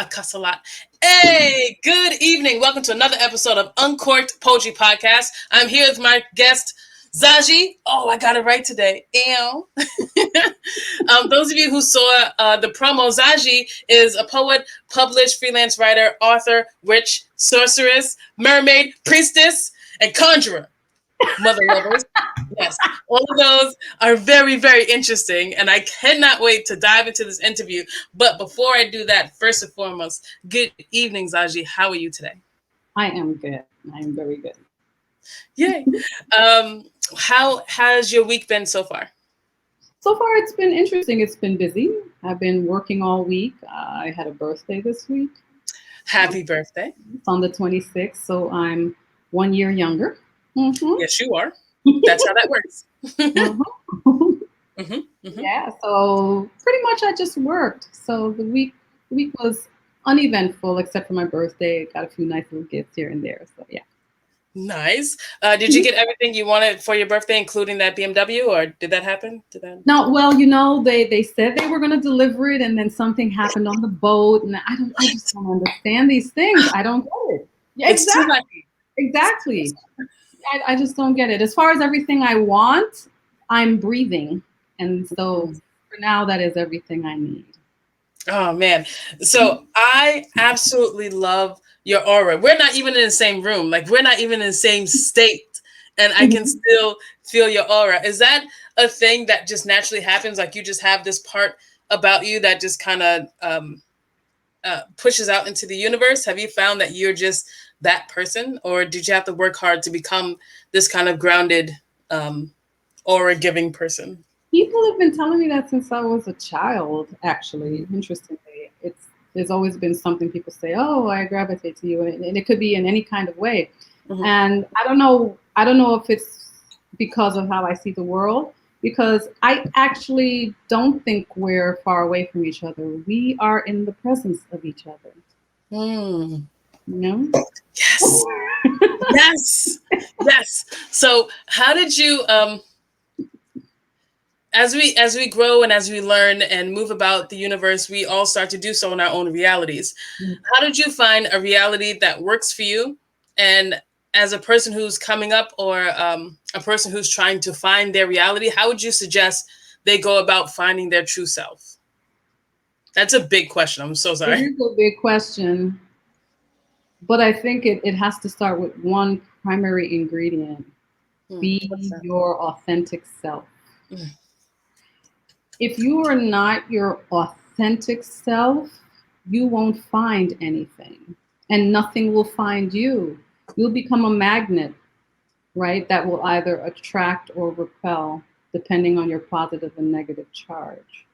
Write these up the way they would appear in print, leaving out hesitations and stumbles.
I cuss a lot. Hey, good evening. Welcome to another episode of Uncorked Poetry Podcast. I'm here with my guest, Zaji. Oh, I got it right today. Ew. Those of you who saw the promo, Zaji is a poet, published freelance writer, author, witch, sorceress, mermaid, priestess, and conjurer. Mother lovers. Yes, all of those are very, very interesting, and I cannot wait to dive into this interview. But before I do that, first and foremost, good evening, Zaji. How are you today? I am good. I am very good. Yay. How has your week been so far? So far, it's been interesting. It's been busy. I've been working all week. I had a birthday this week. Happy birthday. It's on the 26th, so I'm 1 year younger. Mm-hmm. Yes, you are. That's how that works. Yeah, so pretty much I just worked. So the week was uneventful except for my birthday. Got a few nice little gifts here and there. So yeah. Nice. Did you get everything you wanted for your birthday, including that BMW, or did that happen? No, well, they said they were going to deliver it, and then something happened on the boat, and I just don't understand these things. I don't get it. Yeah, exactly. I just don't get it. As far as everything I want, I'm breathing, and so for now, that is everything I need. Oh man. So I absolutely love your aura. We're not even in the same room. Like we're not even in the same state. And I can still feel your aura. Is that a thing that just naturally happens? Like you just have this part about you that just kind of pushes out into the universe? Have you found that you're just that person? Or did you have to work hard to become this kind of grounded aura giving person? People have been telling me that since I was a child, actually. Interestingly, there's always been something people say, oh, I gravitate to you. And it could be in any kind of way. Mm-hmm. And I don't know if it's because of how I see the world, because I actually don't think we're far away from each other. We are in the presence of each other. Mm. You know? Yes. Yes. Yes. So how did you as we grow and as we learn and move about the universe, we all start to do so in our own realities. Mm-hmm. How did you find a reality that works for you? And as a person who's coming up or a person who's trying to find their reality, how would you suggest they go about finding their true self? That's a big question. I'm so sorry. It is a big question. But I think it has to start with one primary ingredient. Be your authentic self. Mm. If you are not your authentic self, you won't find anything and nothing will find you. You'll become a magnet, right? That will either attract or repel depending on your positive and negative charge,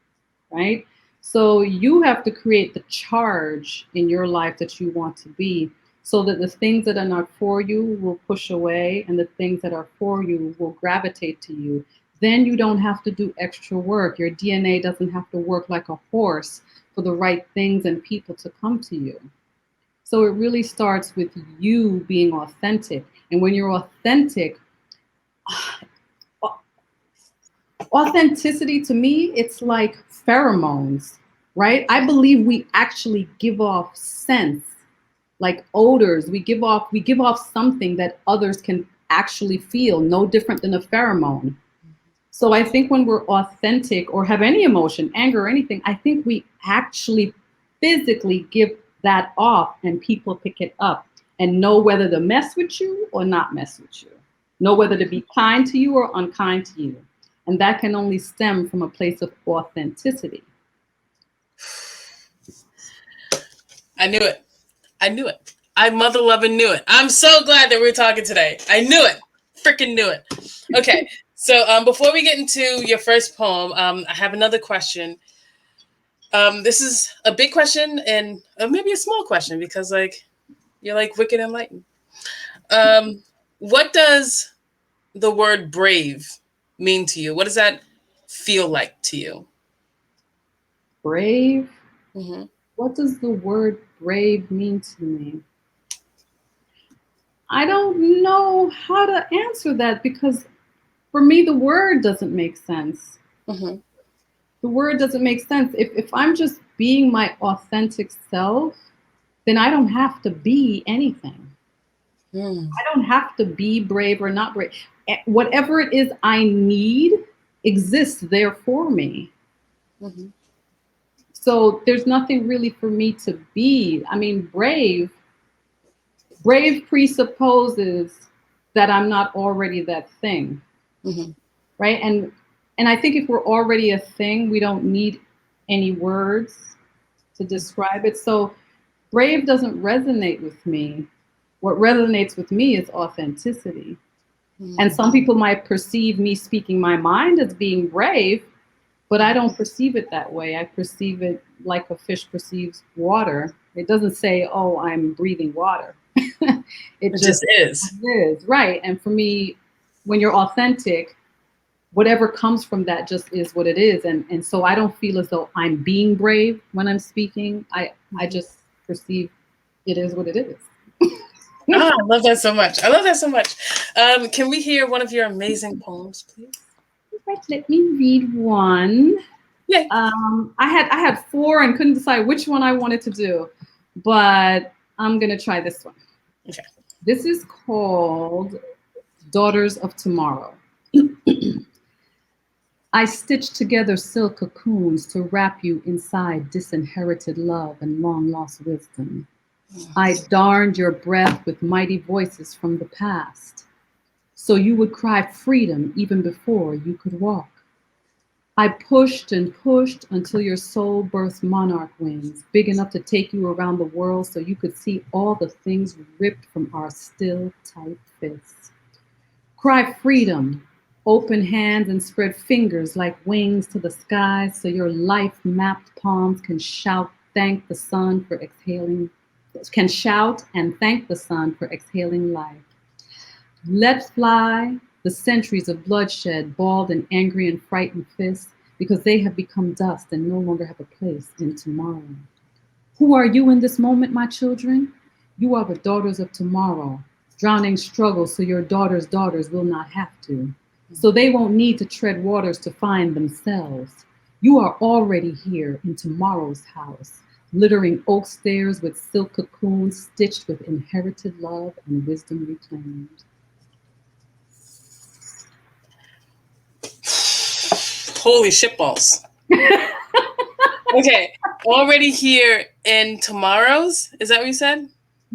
right? So you have to create the charge in your life that you want to be so that the things that are not for you will push away and the things that are for you will gravitate to you. Then you don't have to do extra work. Your DNA doesn't have to work like a horse for the right things and people to come to you. So it really starts with you being authentic. And when you're authentic, authenticity to me, it's like pheromones, right? I believe we actually give off scents, like odors. We give off something that others can actually feel, no different than a pheromone. So I think when we're authentic or have any emotion, anger or anything, I think we actually physically give that off and people pick it up and know whether to mess with you or not mess with you. Know whether to be kind to you or unkind to you. And that can only stem from a place of authenticity. I knew it. I mother loving knew it. I'm so glad that we're talking today. I knew it. Freaking knew it. Okay. So before we get into your first poem, I have another question. This is a big question and maybe a small question because you're like wicked enlightened. What does the word brave mean to you? What does that feel like to you? Brave? Mm-hmm. What does the word brave mean to me? I don't know how to answer that because for me, the word doesn't make sense. Mm-hmm. The word doesn't make sense. If I'm just being my authentic self, then I don't have to be anything. I don't have to be brave or not brave. Whatever it is I need exists there for me. Mm-hmm. So there's nothing really for me to be. I mean, brave presupposes that I'm not already that thing, Mm-hmm. right? And I think if we're already a thing, we don't need any words to describe it. So brave doesn't resonate with me. What resonates with me is authenticity. And some people might perceive me speaking my mind as being brave, but I don't perceive it that way. I perceive it like a fish perceives water. It doesn't say, oh, I'm breathing water. It It just just is. is. Right. And for me, when you're authentic, whatever comes from that just is what it is. And so I don't feel as though I'm being brave when I'm speaking. I just perceive it is what it is. Oh, I love that so much. I love that so much. Can we hear one of your amazing poems, please? Right, let me read one. Yay. I had four and couldn't decide which one I wanted to do, but I'm gonna try this one. Okay. This is called Daughters of Tomorrow. I stitched together silk cocoons to wrap you inside disinherited love and long lost wisdom. I darned your breath with mighty voices from the past, so you would cry freedom even before you could walk. I pushed and pushed until your soul birthed monarch wings, big enough to take you around the world so you could see all the things ripped from our still tight fists. Cry freedom, open hands and spread fingers like wings to the sky so your life mapped palms can shout thank the sun for exhaling can shout and thank the sun for exhaling life. Let fly the centuries of bloodshed, balled and angry and frightened fists, because they have become dust and no longer have a place in tomorrow. Who are you in this moment, my children? You are the daughters of tomorrow, drowning struggles so your daughters' daughters will not have to. So they won't need to tread waters to find themselves. You are already here in tomorrow's house, littering oak stairs with silk cocoons stitched with inherited love and wisdom reclaimed. Holy shitballs. Okay. Already here in tomorrow's. Is that what you said?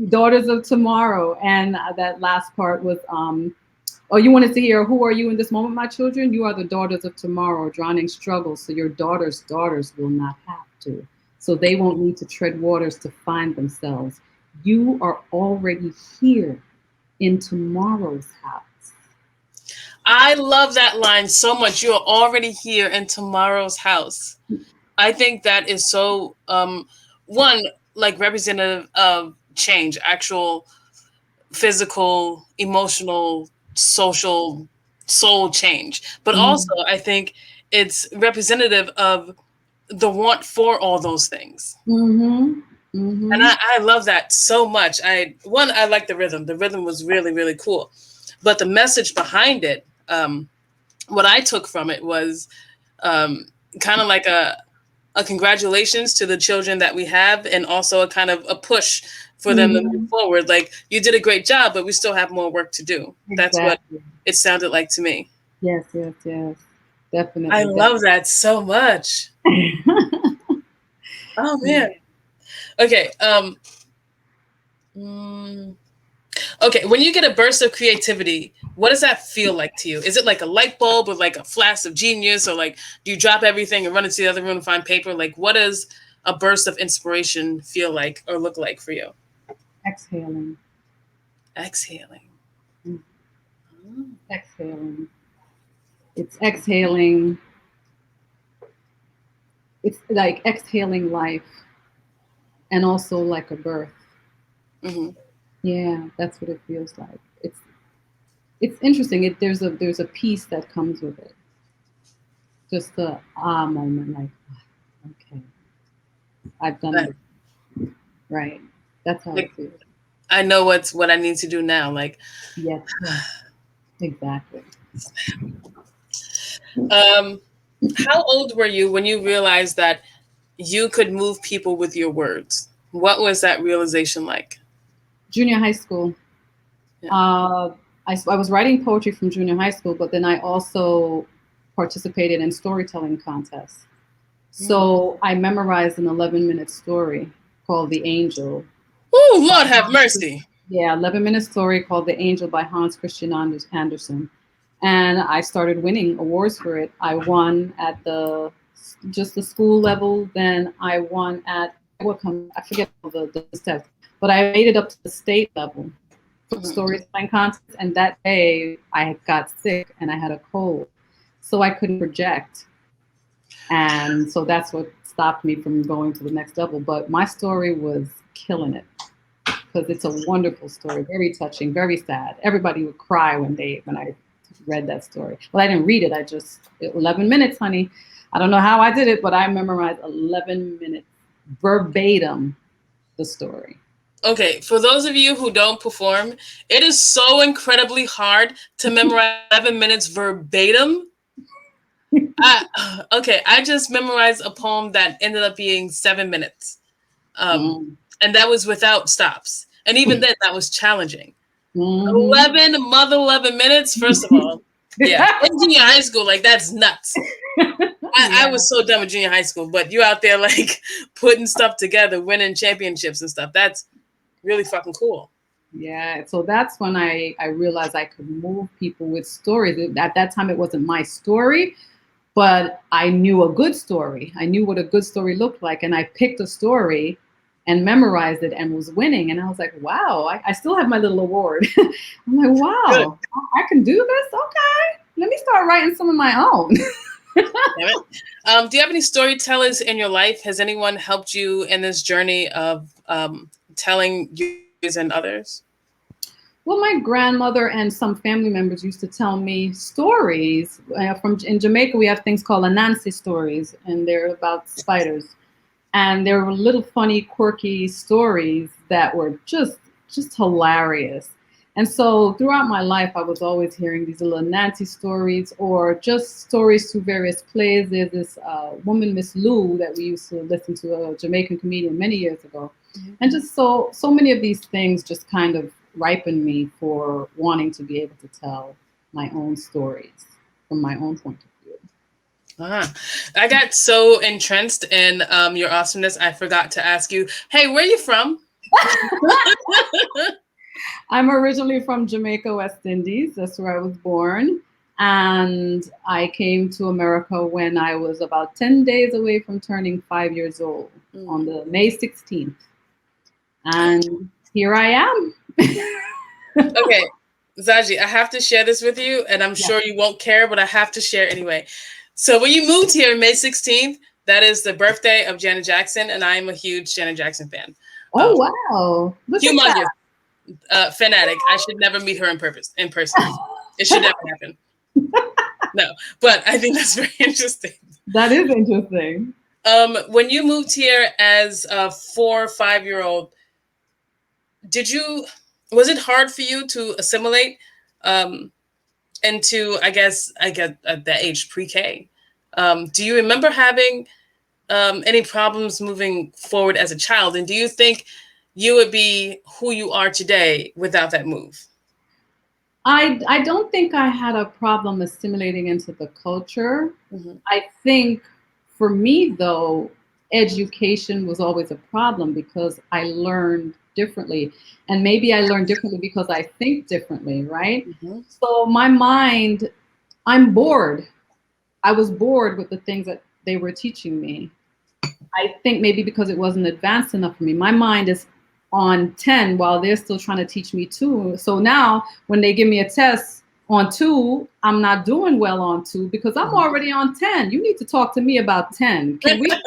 Daughters of tomorrow. And that last part was, oh, you wanted to hear, who are you in this moment, my children? You are the daughters of tomorrow, drowning struggles, so your daughters' daughters will not have to. So they won't need to tread waters to find themselves. You are already here in tomorrow's house. I love that line so much. You are already here in tomorrow's house. I think that is so one, like, representative of change, actual physical, emotional, social, soul change. But also Mm-hmm. I think it's representative of the want for all those things. Mm-hmm. And Mm-hmm. I love that so much. I like the rhythm. The rhythm was really, really cool. But the message behind it, what I took from it was kind of like a congratulations to the children that we have, and also a kind of a push for them to move Mm-hmm. forward. Like, you did a great job, but we still have more work to do. That's what Exactly. it sounded like to me. Yes, yes, yes. I Definitely, love that so much. definitely. Oh man. Okay. Mm, okay. When you get a burst of creativity, what does that feel like to you? Is it like a light bulb or like a flash of genius, or like do you drop everything and run into the other room and find paper? Like, what does a burst of inspiration feel like or look like for you? Exhaling. Exhaling. Mm. Mm. Exhaling. It's exhaling. It's like exhaling life and also like a birth. Mm-hmm. Yeah, that's what it feels like. It's interesting. There's a peace that comes with it. Just the ah moment, like okay, I've done this right. That's how it Like, feels. I know what I need to do now. Like, Yes, yes, exactly. um, how old were you when you realized that you could move people with your words? What was that realization like? Junior high school. Yeah. I was writing poetry from junior high school, but then I also participated in storytelling contests. So I memorized an 11-minute story called The Angel. Oh, Lord have mercy. Yeah, 11-minute story called The Angel by Hans Christian Andersen. And I started winning awards for it. I won at just the school level. Then I won at, I forget all the steps, but I made it up to the state level for the storytelling contest. And that day I got sick and I had a cold. So I couldn't project. And so that's what stopped me from going to the next level. But my story was killing it because it's a wonderful story, very touching, very sad. Everybody would cry when I read that story. Well, I didn't read it. 11 minutes, honey. I don't know how I did it, but I memorized 11 minutes verbatim the story. Okay, for those of you who don't perform, it is so incredibly hard to memorize 11 minutes verbatim. I just memorized a poem that ended up being 7 minutes. And that was without stops. And even then, that was challenging. 11 minutes, first of all. Yeah, in junior high school, like, that's nuts. I was so done with junior high school, but you out there, like, putting stuff together, winning championships and stuff. That's really fucking cool. Yeah, so that's when I realized I could move people with stories. At that time, it wasn't my story, but I knew a good story. I knew what a good story looked like, and I picked a story and memorized it and was winning. And I was like, wow, I still have my little award. I'm like, wow, good. I can do this? Okay, let me start writing some of my own. Do you have any storytellers in your life? Has anyone helped you in this journey of telling yours and others? Well, my grandmother and some family members used to tell me stories. In Jamaica, we have things called Anansi stories, and they're about spiders. And there were little funny, quirky stories that were just hilarious. And so throughout my life, I was always hearing these little Nancy stories or just stories through various plays. There's this woman, Miss Lou, that we used to listen to, a Jamaican comedian many years ago. Mm-hmm. And just so many of these things just kind of ripened me for wanting to be able to tell my own stories from my own point of view. I got so entrenched in your awesomeness, I forgot to ask you, hey, where are you from? I'm originally from Jamaica, West Indies. That's where I was born. And I came to America when I was about 10 days away from turning 5 years old on the May 16th. And here I am. Okay, Zaji, I have to share this with you, and I'm sure you won't care, but I have to share anyway. So when you moved here May 16th, that is the birthday of Janet Jackson, and I am a huge Janet Jackson fan. Oh, wow. Humongous. Fanatic. I should never meet her in person. It should never happen. No, but I think that's very interesting. That is interesting. When you moved here as a 4 or 5 year old, was it hard for you to assimilate into, I guess at that age, pre-K? Do you remember having any problems moving forward as a child? And do you think you would be who you are today without that move? I don't think I had a problem assimilating into the culture. Mm-hmm. I think for me, though, education was always a problem because I learned differently. And maybe I learned differently because I think differently, right? Mm-hmm. So my mind, I'm bored. I was bored with the things that they were teaching me. I think maybe because it wasn't advanced enough for me. My mind is on 10 while they're still trying to teach me 2. So now when they give me a test on 2, I'm not doing well on 2 because I'm already on 10. You need to talk to me about 10. Can we get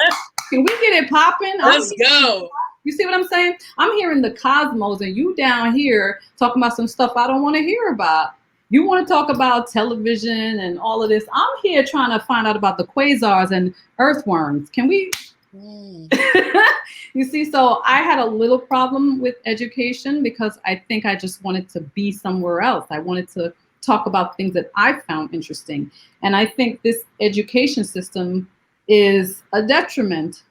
it popping? Let's go. You see what I'm saying? I'm hearing the cosmos and you down here talking about some stuff I don't want to hear about. You want to talk about television and all of this. I'm here trying to find out about the quasars and earthworms. Can we? You see, so I had a little problem with education because I think I just wanted to be somewhere else. I wanted to talk about things that I found interesting. And I think this education system is a detriment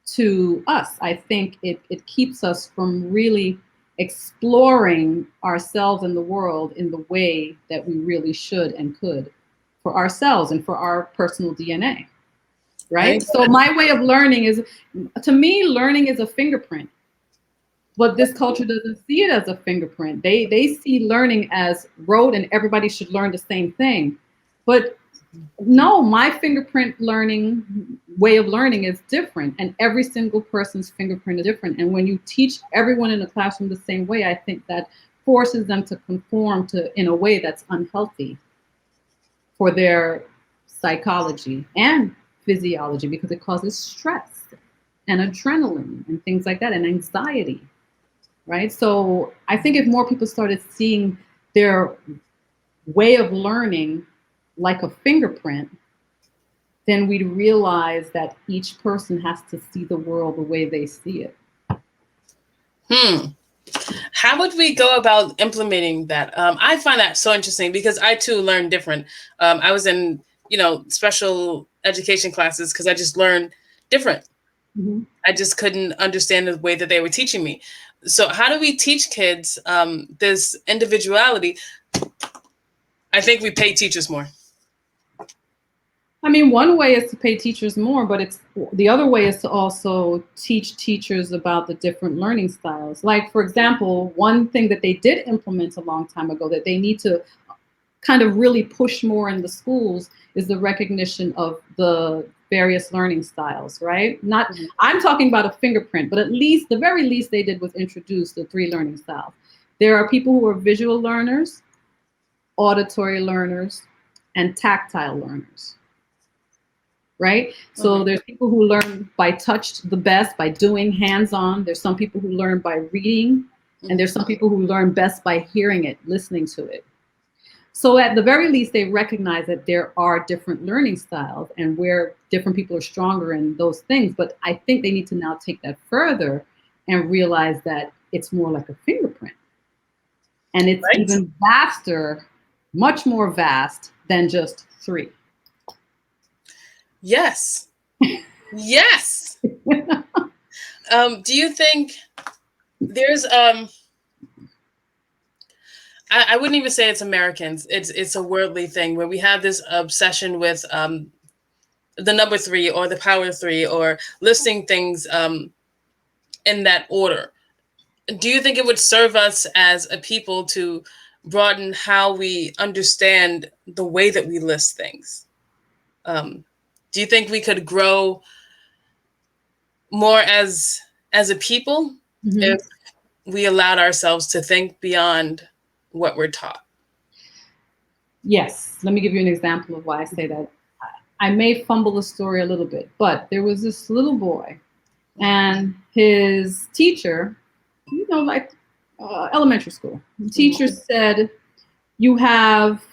to us. I think it keeps us from really exploring ourselves and the world in the way that we really should and could for ourselves and for our personal DNA. Right? So my way of learning is, to me, learning is a fingerprint. But this culture doesn't see it as a fingerprint. They see learning as rote and everybody should learn the same thing. But no, my fingerprint learning, way of learning is different. And every single person's fingerprint is different. And when you teach everyone in the classroom the same way, I think that forces them to conform to in a way that's unhealthy for their psychology and physiology, because it causes stress and adrenaline and things like that, and anxiety, right? So I think if more people started seeing their way of learning like a fingerprint, then we'd realize that each person has to see the world the way they see it. How would we go about implementing that? I find that so interesting because I too learn different. I was in, special education classes because I just learned different. Mm-hmm. I just couldn't understand the way that they were teaching me. So how do we teach kids this individuality? I think we pay teachers more. I mean, one way is to pay teachers more, but the other way is to also teach teachers about the different learning styles. Like, for example, one thing that they did implement a long time ago that they need to kind of really push more in the schools is the recognition of the various learning styles, right? I'm talking about a fingerprint, but at least, the very least they did was introduce the 3 learning styles. There are people who are visual learners, auditory learners, and tactile learners. Right? So there's people who learn by touch the best, by doing hands-on. There's some people who learn by reading, and there's some people who learn best by hearing it, listening to it. So at the very least, they recognize that there are different learning styles and where different people are stronger in those things. But I think they need to now take that further and realize that it's more like a fingerprint. And it's even vaster, much more vast than just 3. Yes. Yes. Do you think there's I wouldn't even say it's Americans. It's a worldly thing where we have this obsession with the number 3 or the power 3 or listing things in that order. Do you think it would serve us as a people to broaden how we understand the way that we list things? Do you think we could grow more as a people if we allowed ourselves to think beyond what we're taught? Yes. Let me give you an example of why I say that. I may fumble the story a little bit, but there was this little boy and his teacher, like elementary school. The teacher said, you have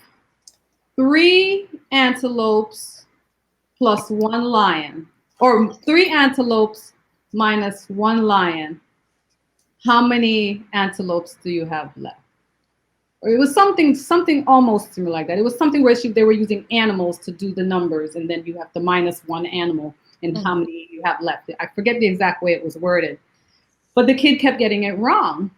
3 antelopes plus 1 lion, or 3 antelopes minus 1 lion. How many antelopes do you have left? Or it was something almost similar like that. It was something where they were using animals to do the numbers, and then you have to minus 1 animal and how many you have left. I forget the exact way it was worded, but the kid kept getting it wrong.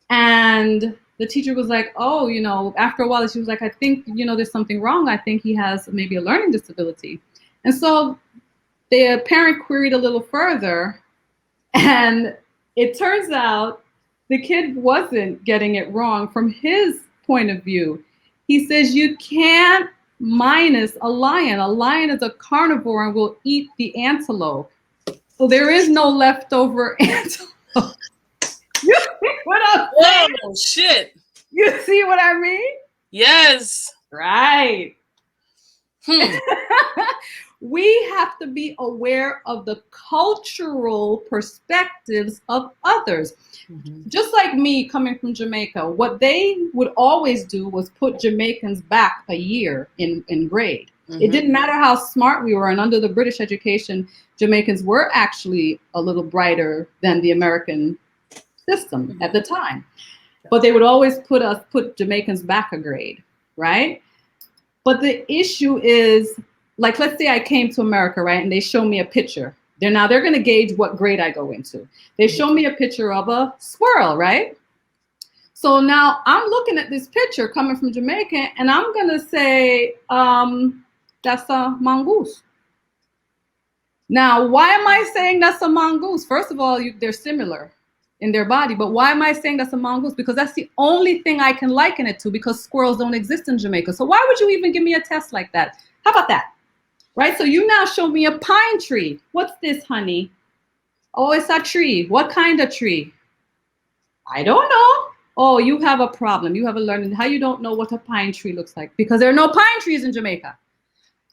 And the teacher was like, oh, after a while, she was like, I think, there's something wrong. I think he has maybe a learning disability. And so the parent queried a little further, and it turns out the kid wasn't getting it wrong from his point of view. He says you can't minus a lion. A lion is a carnivore and will eat the antelope. So there is no leftover antelope. You see what I'm saying? Oh, shit. You see what I mean? Yes. Right. We have to be aware of the cultural perspectives of others. Just like me coming from Jamaica, what they would always do was put Jamaicans back a year in grade. It didn't matter how smart we were. And under the British education, Jamaicans were actually a little brighter than the American system at the time. But they would always put Jamaicans back a grade, right? But the issue is, like, let's say I came to America, right? And they show me a picture They're going to gauge what grade I go into. They show me a picture of a squirrel, right? So now I'm looking at this picture coming from Jamaica, and I'm going to say, that's a mongoose. Now, why am I saying that's a mongoose? First of all, they're similar in their body, but why am I saying that's a mongoose? Because that's the only thing I can liken it to, because squirrels don't exist in Jamaica. So why would you even give me a test like that? How about that? Right? So you now show me a pine tree. What's this, honey? Oh, it's a tree. What kind of tree? I don't know. Oh, you have a problem. You have a learning. How you don't know what a pine tree looks like? Because there are no pine trees in Jamaica.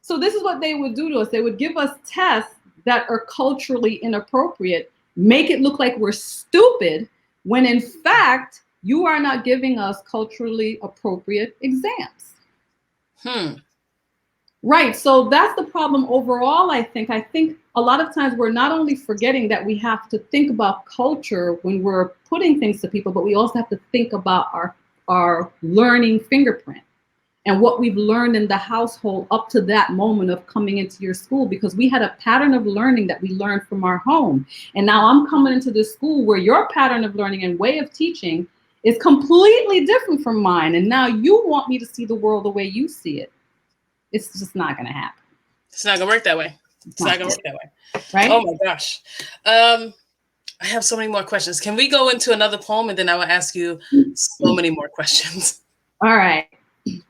So this is what they would do to us. They would give us tests that are culturally inappropriate, make it look like we're stupid, when in fact, you are not giving us culturally appropriate exams. Right. So that's the problem overall, I think. I think a lot of times we're not only forgetting that we have to think about culture when we're putting things to people, but we also have to think about our learning fingerprint and what we've learned in the household up to that moment of coming into your school, because we had a pattern of learning that we learned from our home. And now I'm coming into this school where your pattern of learning and way of teaching is completely different from mine. And now you want me to see the world the way you see it. It's just not going to happen. It's not going to work that way. It's not going to work that way. Right? Oh my gosh. I have so many more questions. Can we go into another poem and then I will ask you so many more questions? All right.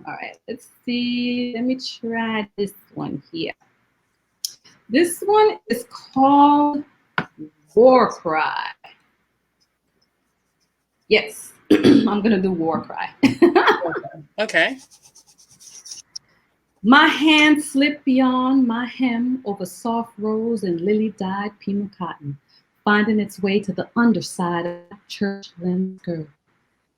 All right. Let's see. Let me try this one here. This one is called War Cry. Yes. I'm going to do War Cry. Okay. My hand slipped beyond my hem over soft rose and lily-dyed pima cotton, finding its way to the underside of that church linen skirt.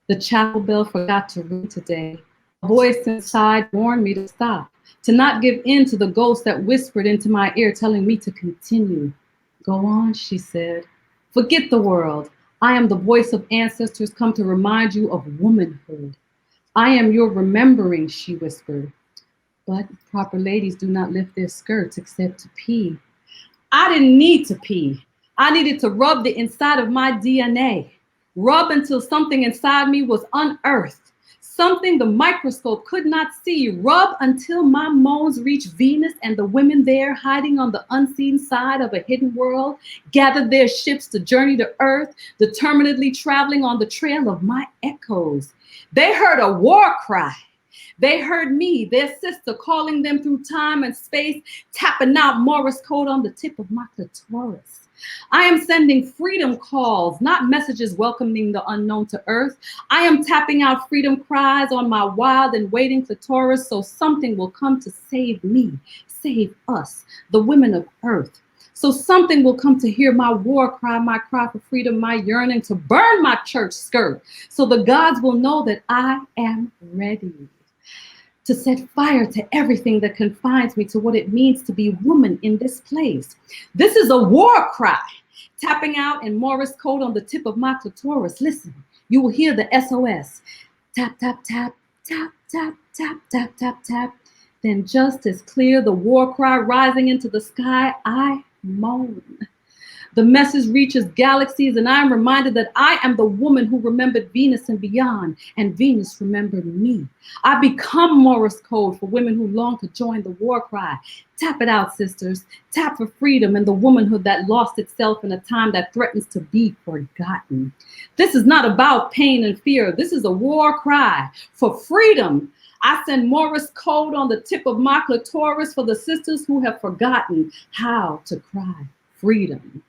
The chapel bell forgot to ring today. A voice inside warned me to stop, to not give in to the ghost that whispered into my ear, telling me to continue. Go on, she said. Forget the world. I am the voice of ancestors come to remind you of womanhood. I am your remembering, she whispered. But proper ladies do not lift their skirts except to pee. I didn't need to pee. I needed to rub the inside of my DNA. Rub until something inside me was unearthed. Something the microscope could not see. Rub until my moans reached Venus and the women there hiding on the unseen side of a hidden world gathered their ships to journey to Earth, determinedly traveling on the trail of my echoes. They heard a war cry. They heard me, their sister, calling them through time and space, tapping out Morse code on the tip of my clitoris. I am sending freedom calls, not messages welcoming the unknown to Earth. I am tapping out freedom cries on my wild and waiting clitoris, so something will come to save me, save us, the women of Earth. So something will come to hear my war cry, my cry for freedom, my yearning to burn my church skirt, so the gods will know that I am ready to set fire to everything that confines me to what it means to be woman in this place. This is a war cry, tapping out in Morse code on the tip of my clitoris. Listen, you will hear the SOS. Tap, tap, tap, tap, tap, tap, tap, tap, tap. Then just as clear, the war cry rising into the sky, I moan. The message reaches galaxies, and I am reminded that I am the woman who remembered Venus and beyond, and Venus remembered me. I become Morse code for women who long to join the war cry. Tap it out, sisters. Tap for freedom and the womanhood that lost itself in a time that threatens to be forgotten. This is not about pain and fear. This is a war cry for freedom. I send Morse code on the tip of my clitoris for the sisters who have forgotten how to cry freedom.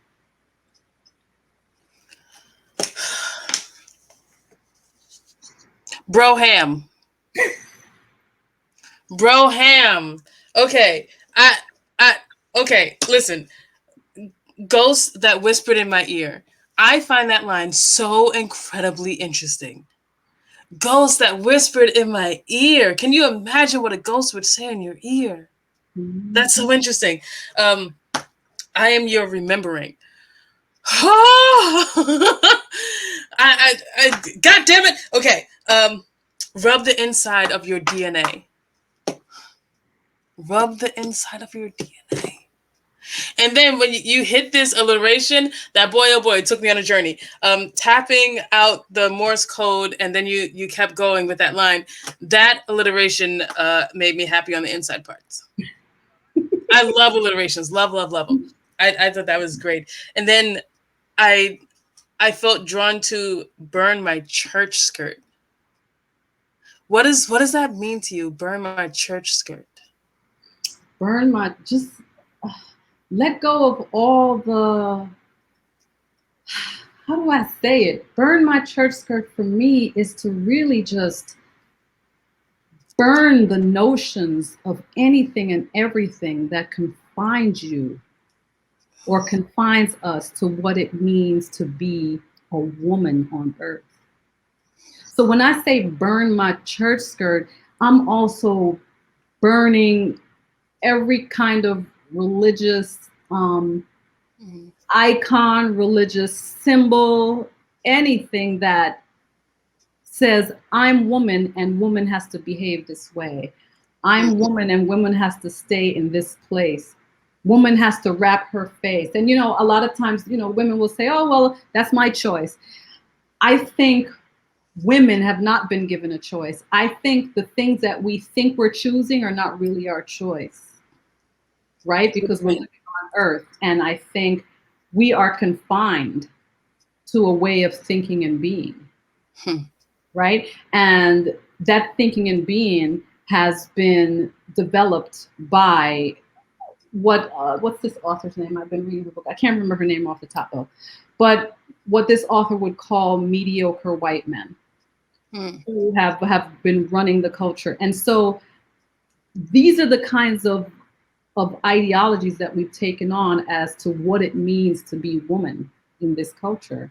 Broham. Okay. Okay, listen. Ghosts that whispered in my ear. I find that line so incredibly interesting. Ghosts that whispered in my ear. Can you imagine what a ghost would say in your ear? That's so interesting. I am your remembering. God damn it. Okay. Rub the inside of your DNA. Rub the inside of your DNA. And then when you hit this alliteration, that boy, oh boy, it took me on a journey. Tapping out the Morse code, and then you kept going with that line. That alliteration made me happy on the inside parts. I love alliterations. Love, love, love them. I thought that was great. And then I felt drawn to burn my church skirt. What does that mean to you? Burn my church skirt. Burn my, just let go of all the, how do I say it? Burn my church skirt for me is to really just burn the notions of anything and everything that confines you or confines us to what it means to be a woman on earth. So when I say burn my church skirt, I'm also burning every kind of religious icon, religious symbol, anything that says I'm woman and woman has to behave this way. I'm woman and woman has to stay in this place. Woman has to wrap her face. And a lot of times, women will say, "Oh, well, that's my choice." I think women have not been given a choice. I think the things that we think we're choosing are not really our choice, right? Because we're living on earth. And I think we are confined to a way of thinking and being, right? And that thinking and being has been developed by what's this author's name? I've been reading the book. I can't remember her name off the top though. But what this author would call mediocre white men who have been running the culture. And so these are the kinds of ideologies that we've taken on as to what it means to be woman in this culture.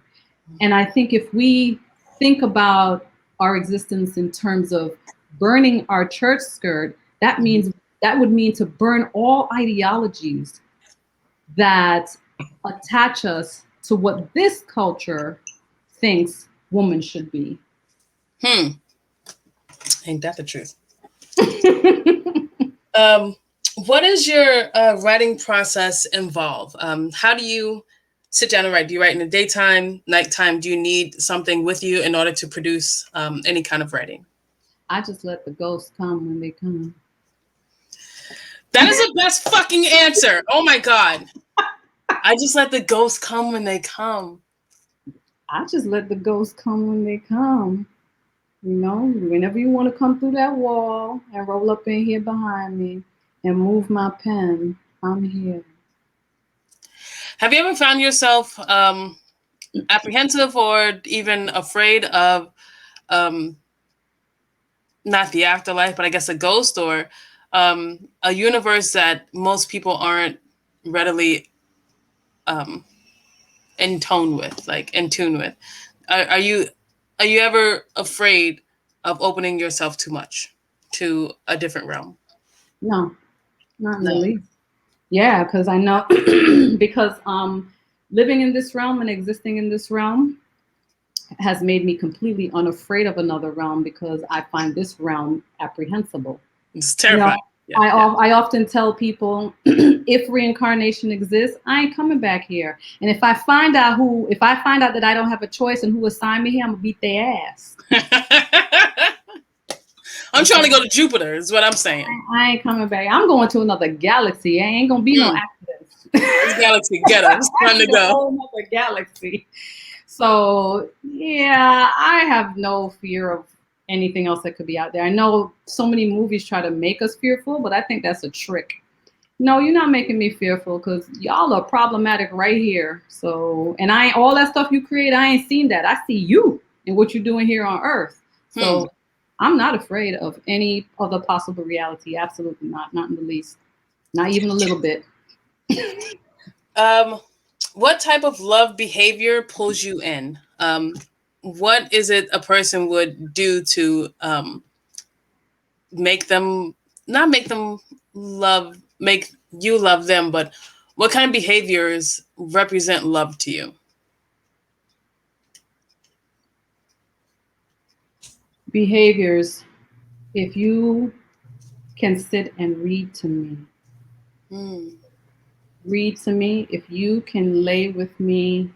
And I think if we think about our existence in terms of burning our church skirt, that would mean to burn all ideologies that attach us to what this culture thinks woman should be. Ain't that the truth? What does your writing process involve? How do you sit down and write? Do you write in the daytime, nighttime? Do you need something with you in order to produce any kind of writing? I just let the ghosts come when they come. That is the best fucking answer. Oh my God. I just let the ghosts come when they come. I just let the ghosts come when they come. Whenever you want to come through that wall and roll up in here behind me and move my pen, I'm here. Have you ever found yourself apprehensive or even afraid of not the afterlife, but I guess a ghost or a universe that most people aren't readily in tune with? Are you ever afraid of opening yourself too much to a different realm? No, not in the least. Yeah, because I know because living in this realm and existing in this realm has made me completely unafraid of another realm because I find this realm apprehensible. It's terrifying. I often tell people, if reincarnation exists, I ain't coming back here. And if I find out that I don't have a choice and who assigned me here, I'm gonna beat their ass. I'm trying to go to Jupiter, is what I'm saying. I ain't coming back. I'm going to another galaxy. I ain't gonna be no accidents. This galaxy ghetto. It's time to go. A whole other galaxy. So yeah, I have no fear of anything else that could be out there. I know so many movies try to make us fearful, but I think that's a trick. No, you're not making me fearful because y'all are problematic right here. So, and all that stuff you create, I ain't seen that. I see you and what you're doing here on Earth. So I'm not afraid of any other possible reality. Absolutely not. Not in the least. Not even a little bit. What type of love behavior pulls you in? What is it a person would do to make you love them, but what kind of behaviors represent love to you? Behaviors. If you can sit and read to me, read to me. If you can lay with me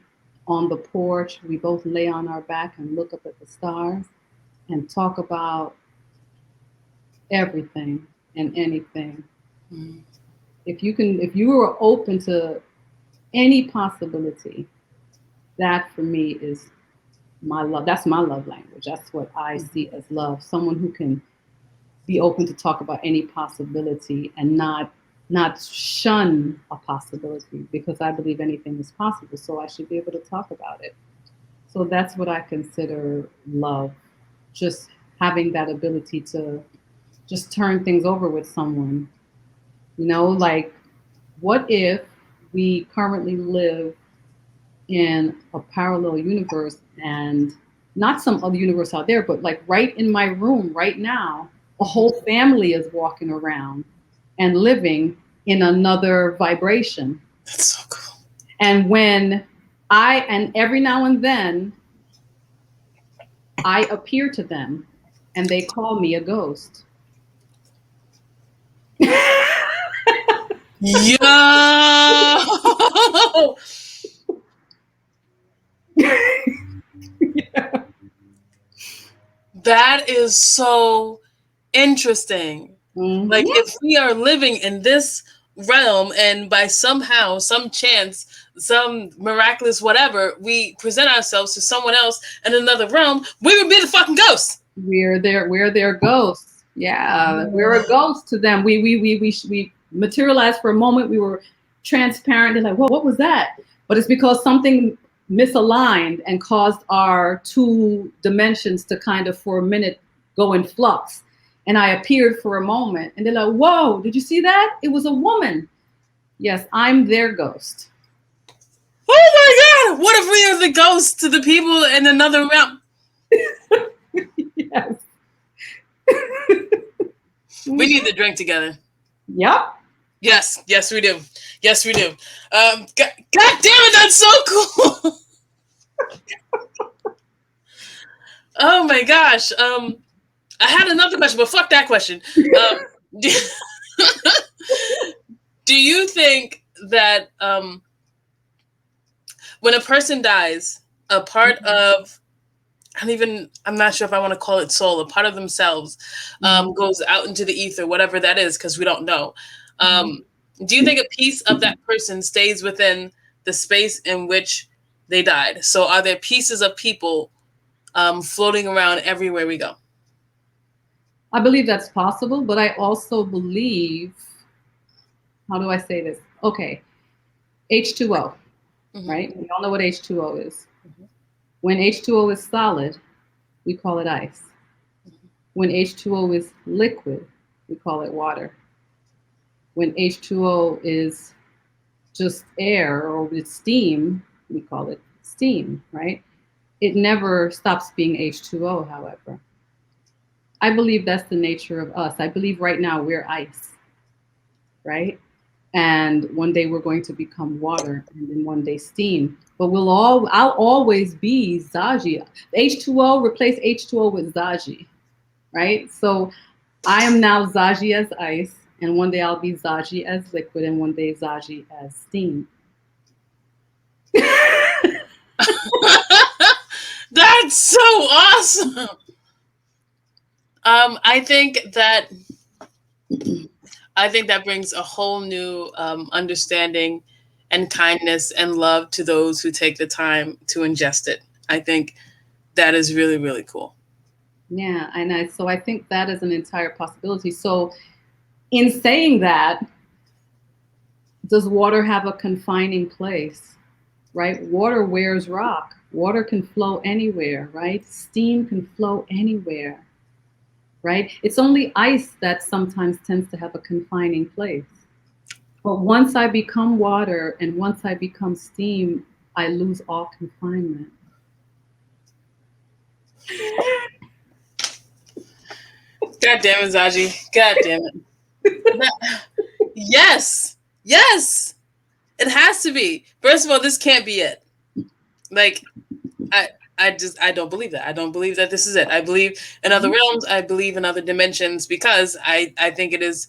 on the porch, we both lay on our back and look up at the stars and talk about everything and anything. Mm. If you were open to any possibility, that for me is my love. That's my love language. That's what I see as love. Someone who can be open to talk about any possibility and not shun a possibility, because I believe anything is possible. So I should be able to talk about it. So that's what I consider love. Just having that ability to just turn things over with someone. Like, what if we currently live in a parallel universe, and not some other universe out there, but like right in my room right now, a whole family is walking around and living in another vibration. That's so cool. And every now and then I appear to them and they call me a ghost. Yo! Yeah. That is so interesting. Like, Yeah. if we are living in this realm and by somehow, some chance, some miraculous whatever, we present ourselves to someone else in another realm, we would be the fucking ghosts. We're their ghosts. Yeah, we're a ghost to them. We materialized for a moment. We were transparent. They're like, well, what was that? But it's because something misaligned and caused our two dimensions to kind of, for a minute, go in flux. And I appeared for a moment, and they're like, whoa, did you see that? It was a woman. Yes, I'm their ghost. Oh my God! What if we are the ghosts to the people in another realm? Yes. We need to drink together. Yep. Yes, yes, we do. Yes, we do. God damn it, that's so cool. Oh my gosh. I had another question, but fuck that question. Do you think that when a person dies, a part of, I'm not sure if I want to call it soul, a part of themselves goes out into the ether, whatever that is, because we don't know. Do you think a piece of that person stays within the space in which they died? So are there pieces of people floating around everywhere we go? I believe that's possible, but I also believe, how do I say this? Okay, H2O, right? We all know what H2O is. When H2O is solid, we call it ice. When H2O is liquid, we call it water. When H2O is just air or it's steam, we call it steam, right? It never stops being H2O, however. I believe that's the nature of us. I believe right now we're ice, right? And one day we're going to become water, and then one day steam. But I'll always be Zaji. H2O, replace H2O with Zaji, right? So I am now Zaji as ice, and one day I'll be Zaji as liquid, and one day Zaji as steam. That's so awesome. I think that brings a whole new understanding and kindness and love to those who take the time to ingest it. I think that is really, really cool. Yeah, so I think that is an entire possibility. So in saying that, does water have a confining place? Right? Water wears rock. Water can flow anywhere, right? Steam can flow anywhere, right? It's only ice that sometimes tends to have a confining place. But once I become water and once I become steam, I lose all confinement. God damn it, Zaji. God damn it. Yes. Yes. It has to be. First of all, this can't be it. Like, I don't believe that. I don't believe that this is it. I believe in other realms. I believe in other dimensions because I think it is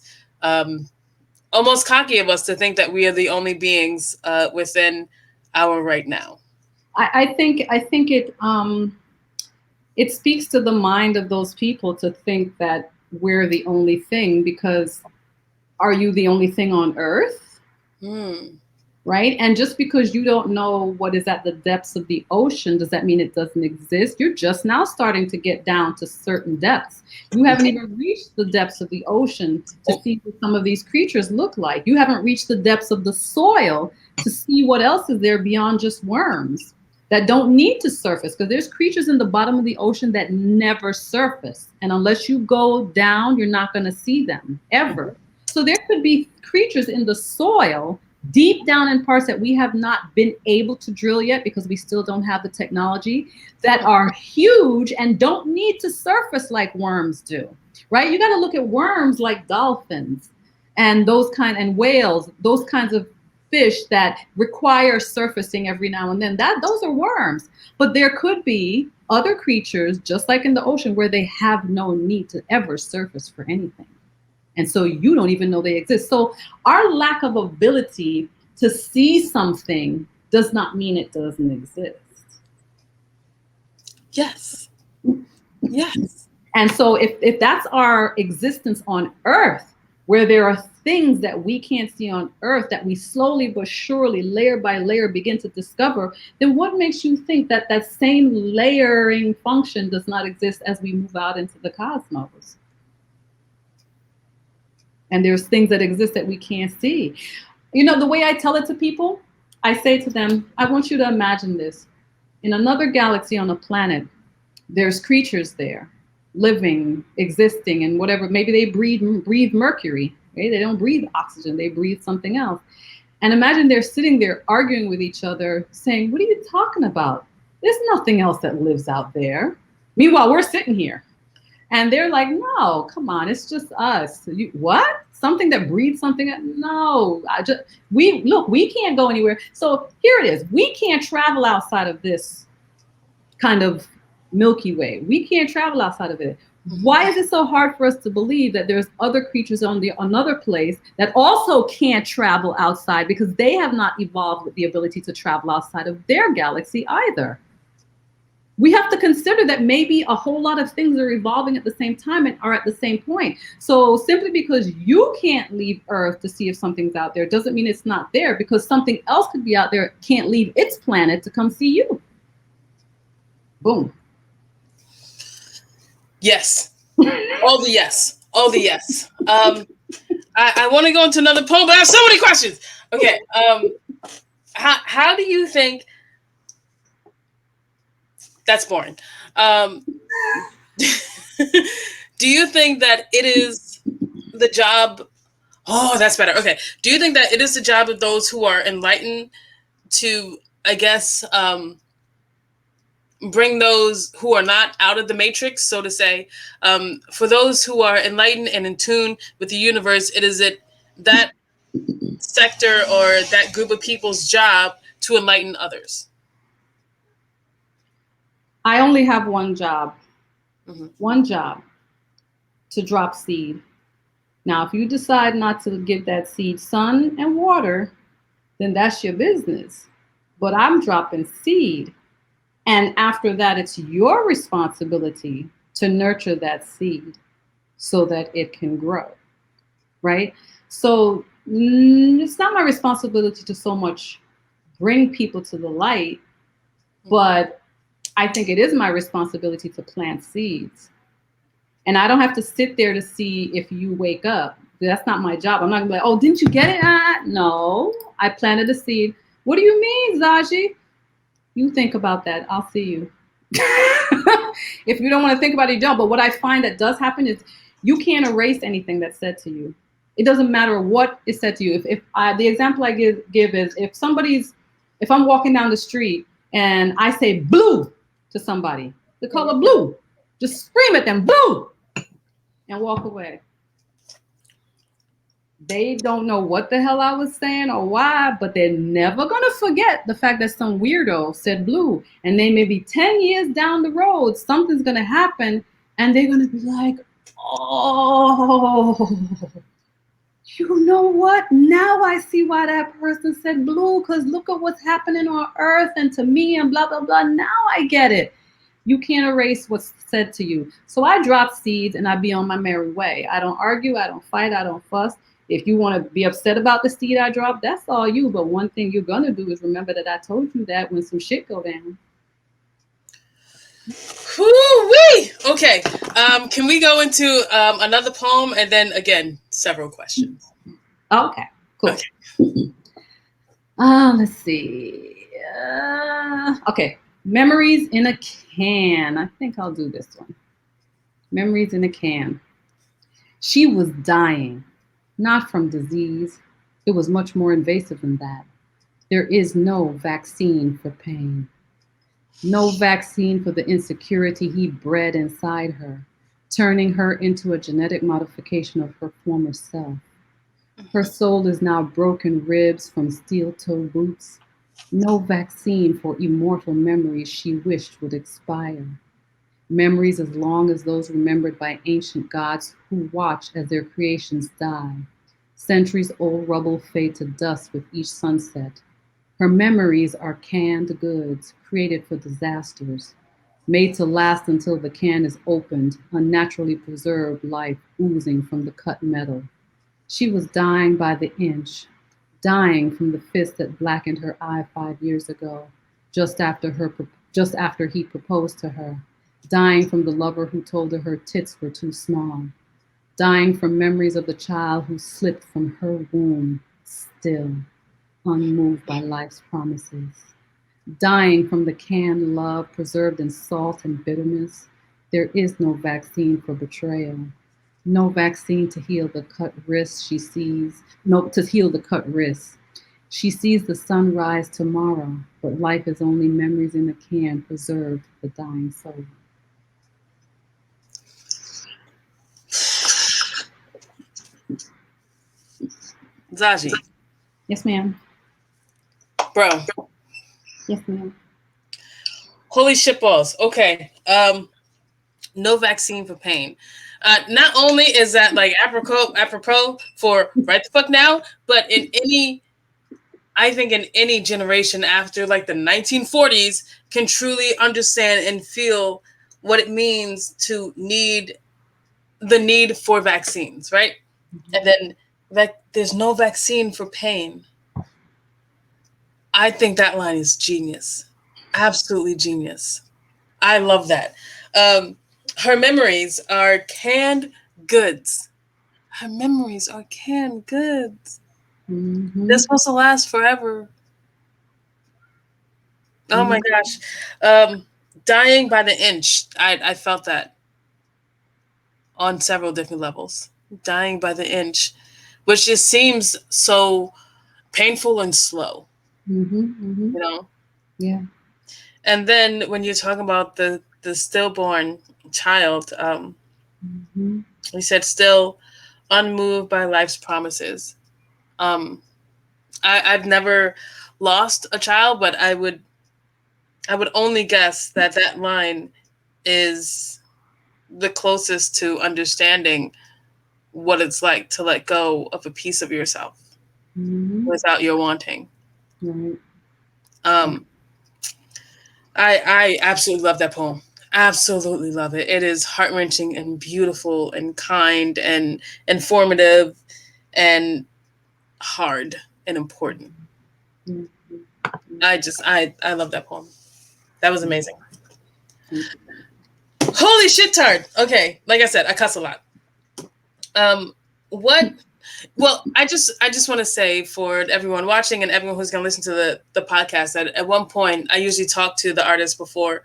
almost cocky of us to think that we are the only beings within our right now. I think it speaks to the mind of those people to think that we're the only thing, because are you the only thing on earth? Right? And just because you don't know what is at the depths of the ocean, does that mean it doesn't exist? You're just now starting to get down to certain depths. You haven't even reached the depths of the ocean to see what some of these creatures look like. You haven't reached the depths of the soil to see what else is there beyond just worms that don't need to surface, because there's creatures in the bottom of the ocean that never surface. And unless you go down, you're not going to see them ever. So there could be creatures in the soil deep down in parts that we have not been able to drill yet, because we still don't have the technology, that are huge and don't need to surface like worms do, right? You got to look at worms like dolphins and and whales, those kinds of fish that require surfacing every now and then. Those are worms. But there could be other creatures, just like in the ocean, where they have no need to ever surface for anything. And so you don't even know they exist. So our lack of ability to see something does not mean it doesn't exist. Yes. Yes. And so if that's our existence on Earth, where there are things that we can't see on Earth that we slowly but surely, layer by layer, begin to discover, then what makes you think that that same layering function does not exist as we move out into the cosmos? And there's things that exist that we can't see. You know, the way I tell it to people, I say to them, I want you to imagine this. In another galaxy on a planet, there's creatures there, living, existing, and whatever. Maybe they breathe mercury. Right? They don't breathe oxygen, they breathe something else. And imagine they're sitting there arguing with each other, saying, what are you talking about? There's nothing else that lives out there. Meanwhile, we're sitting here. And they're like, no, come on, it's just us. What? Something that breathes something? No, we can't go anywhere. So here it is. We can't travel outside of this kind of Milky Way. We can't travel outside of it. Why is it so hard for us to believe that there's other creatures on another place that also can't travel outside, because they have not evolved with the ability to travel outside of their galaxy either? We have to consider that maybe a whole lot of things are evolving at the same time and are at the same point. So simply because you can't leave Earth to see if something's out there doesn't mean it's not there, because something else could be out there, can't leave its planet to come see you. Boom. Yes. All the yes. All the yes. I want to go into another poem, but I have so many questions. Okay. How do you think... That's boring. Do you think that it is the job... Oh, that's better. Okay. Do you think that it is the job of those who are enlightened to, I guess, bring those who are not out of the matrix, so to say? For those who are enlightened and in tune with the universe, is it that sector or that group of people's job to enlighten others? I only have one job. One job: to drop seed. Now, if you decide not to give that seed sun and water, then that's your business. But I'm dropping seed. And after that, it's your responsibility to nurture that seed so that it can grow, right? So it's not my responsibility to so much bring people to the light, but I think it is my responsibility to plant seeds. And I don't have to sit there to see if you wake up. That's not my job. I'm not gonna be like, oh, didn't you get it? No, I planted a seed. What do you mean, Zaji? You think about that. I'll see you. If you don't want to think about it, you don't. But what I find that does happen is you can't erase anything that's said to you. It doesn't matter what is said to you. The example I give is if I'm walking down the street and I say blue to somebody, the color blue, just scream at them, blue, and walk away. They don't know what the hell I was saying or why, but they're never going to forget the fact that some weirdo said blue. And then maybe 10 years down the road, something's going to happen and they're going to be like, oh, you know what? Now I see why that person said blue, because look at what's happening on earth and to me and blah, blah, blah. Now I get it. You can't erase what's said to you. So I drop seeds and I be on my merry way. I don't argue. I don't fight. I don't fuss. If you want to be upset about the seed I dropped, that's all you. But one thing you're going to do is remember that I told you that when some shit go down. Woo-wee! Okay. Can we go into another poem and then again several questions? Okay, cool. Okay. Let's see. Okay, memories in a can. I think I'll do this one. Memories in a can. She was dying, not from disease. It was much more invasive than that. There is no vaccine for pain. No vaccine for the insecurity he bred inside her, turning her into a genetic modification of her former self. Her soul is now broken ribs from steel toe boots. No vaccine for immortal memories she wished would expire. Memories as long as those remembered by ancient gods who watch as their creations die. Centuries old rubble fade to dust with each sunset. Her memories are canned goods created for disasters, made to last until the can is opened, unnaturally preserved life oozing from the cut metal. She was dying by the inch, dying from the fist that blackened her eye 5 years ago, just after he proposed to her, dying from the lover who told her her tits were too small, dying from memories of the child who slipped from her womb, still unmoved by life's promises, dying from the canned love preserved in salt and bitterness. There is no vaccine for betrayal. No vaccine to heal the cut wrist she sees. No, to heal the cut wrist. She sees the sun rise tomorrow, but life is only memories in a can preserved for the dying soul. Zaji. Yes, ma'am. Bro. Yes, ma'am. Holy shitballs. Okay. No vaccine for pain. Not only is that like apropos for right the fuck now, but I think in any generation after like the 1940s can truly understand and feel what it means to need for vaccines, right? Mm-hmm. And then there's no vaccine for pain. I think that line is genius. Absolutely genius. I love that. Her memories are canned goods. Her memories are canned goods. Mm-hmm. They're supposed to last forever. Oh my gosh. Dying by the inch. I felt that on several different levels. Dying by the inch, which just seems so painful and slow. Mm-hmm, mm-hmm. You know? Yeah. And then when you're talking about the stillborn child, mm-hmm. You said still unmoved by life's promises. I've never lost a child, but I would only guess that line is the closest to understanding what it's like to let go of a piece of yourself mm-hmm. without your wanting. Right. I absolutely love that poem. Absolutely love it. It is heart-wrenching and beautiful and kind and informative and hard and important. Mm-hmm. I love that poem. That was amazing. Mm-hmm. Holy shit tard. Okay, like I said, I cuss a lot. Well, I just want to say for everyone watching and everyone who's going to listen to the podcast that at one point I usually talk to the artist before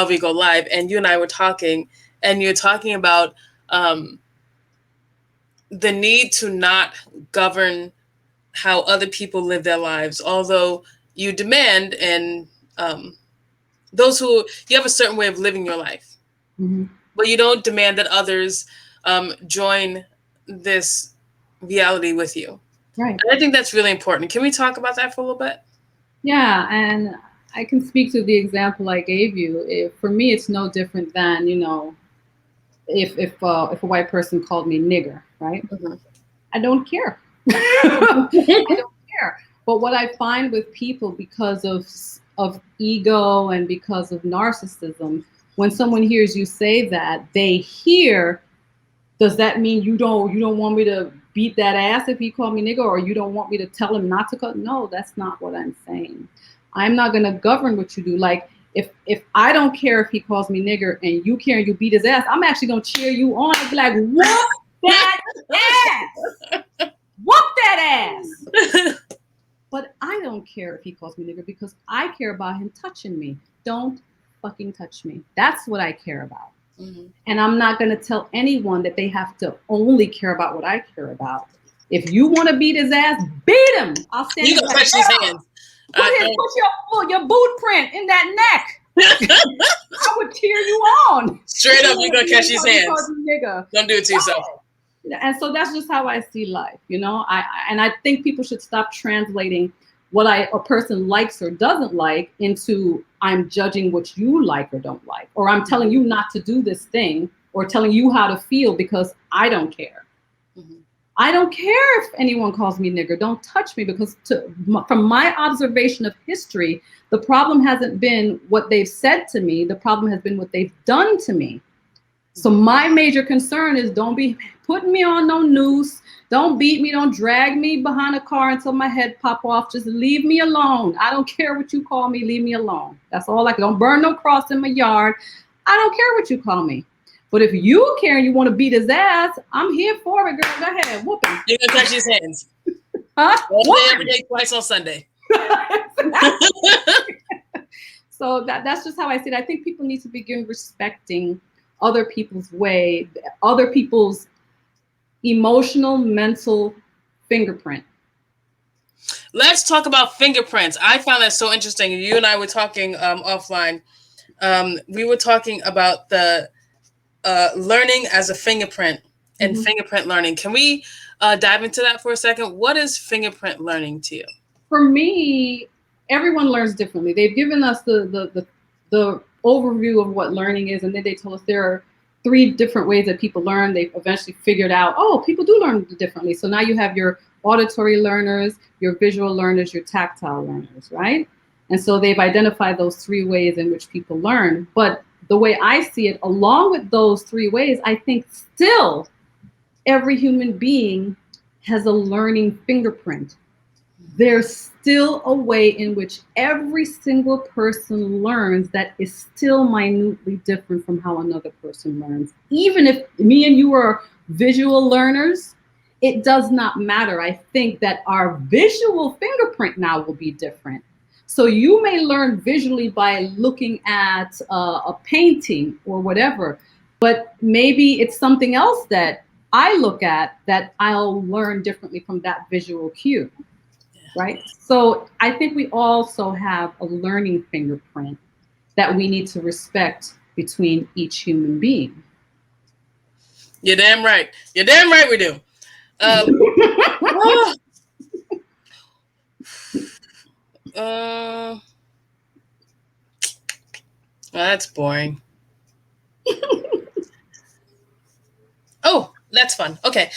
we go live, and you and I were talking, and you're talking about the need to not govern how other people live their lives, although you demand and those who you have a certain way of living your life, mm-hmm. but you don't demand that others join this reality with you. Right. And I think that's really important. Can we talk about that for a little bit? Yeah, and I can speak to the example I gave you. For me, it's no different than, you know, if a white person called me nigger, right? Mm-hmm. I don't care. I don't care. But what I find with people, because of ego and because of narcissism, when someone hears you say that, they hear, does that mean you don't want me to beat that ass if he called me nigger, or you don't want me to tell him not to call? No, that's not what I'm saying. I'm not going to govern what you do. Like, if I don't care if he calls me nigger and you care and you beat his ass, I'm actually going to cheer you on and be like, whoop that ass. Whoop that ass. But I don't care if he calls me nigger because I care about him touching me. Don't fucking touch me. That's what I care about. Mm-hmm. And I'm not going to tell anyone that they have to only care about what I care about. If you want to beat his ass, beat him. I'll stand. You gonna touch his hands. Put your boot print in that neck. I would cheer you on. Straight up, you're gonna catch his hands. Don't do it to yourself. And so that's just how I see life, you know. I think people should stop translating what a person likes or doesn't like into I'm judging what you like or don't like, or I'm telling you not to do this thing, or telling you how to feel because I don't care. Mm-hmm. I don't care if anyone calls me nigger. Don't touch me, because from my observation of history, the problem hasn't been what they've said to me. The problem has been what they've done to me. So my major concern is don't be putting me on no noose. Don't beat me. Don't drag me behind a car until my head pop off. Just leave me alone. I don't care what you call me. Leave me alone. That's all. Don't burn no cross in my yard. I don't care what you call me. But if you care and you want to beat his ass, I'm here for it, girl. Go ahead. Whoop him. You're going to touch his hands. Huh? All day, every day, twice on Sunday. So that's just how I see it. I think people need to begin respecting other people's way, other people's emotional, mental fingerprint. Let's talk about fingerprints. I found that so interesting. You and I were talking offline. We were talking about the learning as a fingerprint and fingerprint learning. Can we dive into that for a second? What is fingerprint learning to you? For me, everyone learns differently. They've given us the overview of what learning is, and then they told us there are 3 different ways that people learn. They've eventually figured out, oh, people do learn differently. So now you have your auditory learners, your visual learners, your tactile learners, right? And so they've identified those 3 ways in which people learn. But the way I see it, along with those 3 ways, I think still every human being has a learning fingerprint. There's still a way in which every single person learns that is still minutely different from how another person learns. Even if me and you are visual learners, it does not matter. I think that our visual fingerprint now will be different. So you may learn visually by looking at a painting or whatever, but maybe it's something else that I look at that I'll learn differently from that visual cue. Right? So I think we also have a learning fingerprint that we need to respect between each human being. You're damn right. You're damn right we do. That's boring. Oh, that's fun. Okay.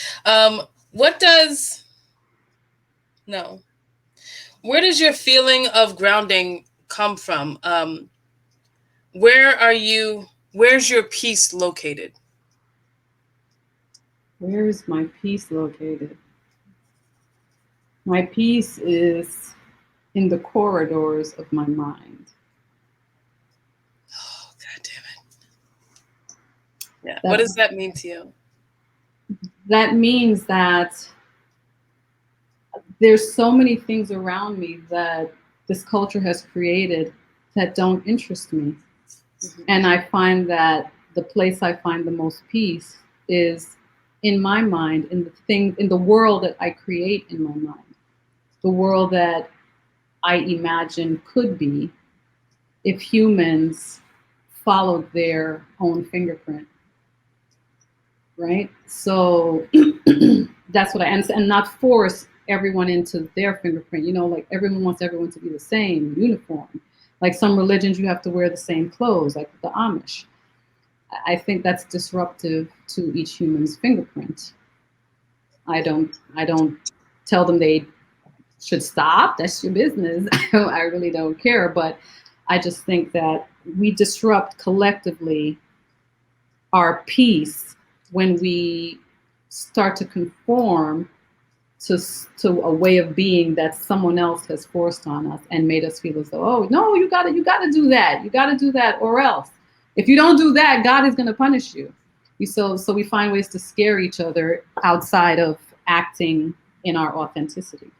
Where does your feeling of grounding come from? Where's your peace located? Where is my peace located? My peace is in the corridors of my mind. Oh, God damn it. Yeah. What does that mean to you? That means that there's so many things around me that this culture has created that don't interest me. Mm-hmm. And I find that the place I find the most peace is in my mind, in the world that I create in my mind, the world that I imagine could be if humans followed their own fingerprint. Right? So that's what and not force everyone into their fingerprint. You know, like everyone wants everyone to be the same, uniform. Like some religions, you have to wear the same clothes, like the Amish. I think that's disruptive to each human's fingerprint. I don't tell them they should stop. That's your business. I really don't care. But I just think that we disrupt collectively our peace when we start to conform to a way of being that someone else has forced on us and made us feel as though, oh no, you gotta do that. You gotta do that, or else. If you don't do that, God is gonna punish you. So we find ways to scare each other outside of acting in our authenticity.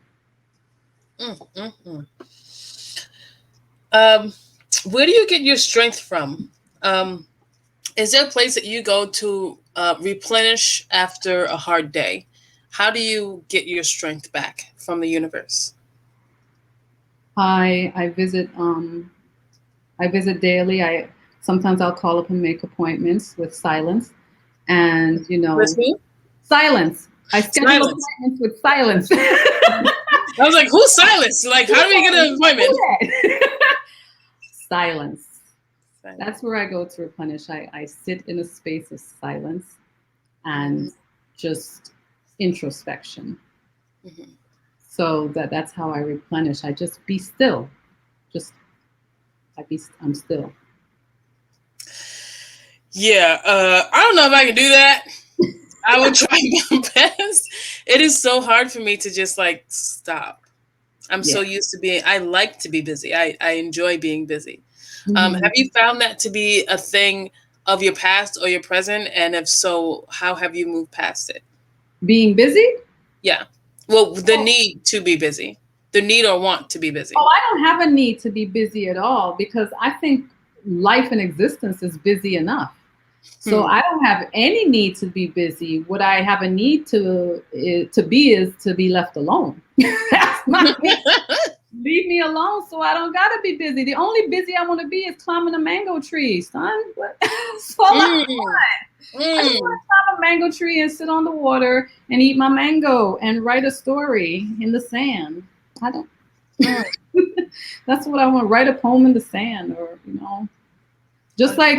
Where do you get your strength from? Is there a place that you go to replenish after a hard day? How do you get your strength back from the universe? I visit daily. Sometimes I'll call up and make appointments with silence, and With who? Silence. I schedule appointments with silence. I was like, who's Silence? Like, how do we get an appointment? Silence. That's where I go to replenish. I sit in a space of silence and just introspection. So that's how I replenish. I just be still. I'm still. Yeah, I don't know if I can do that. I would try my best. It is so hard for me to just like stop. I'm so used to being, I like to be busy. I enjoy being busy. Have you found that to be a thing of your past or your present? And if so, how have you moved past it? Being busy? Yeah. Well, the need to be busy. The need or want to be busy. Oh, I don't have a need to be busy at all because I think life and existence is busy enough. So I don't have any need to be busy. What I have a need to be is to be left alone. That's my leave me alone so I don't gotta be busy. The only busy I want to be is climbing a mango tree, son. That's all I want. I just want to climb a mango tree and sit on the water and eat my mango and write a story in the sand. I don't. That's what I want. Write a poem in the sand, or just like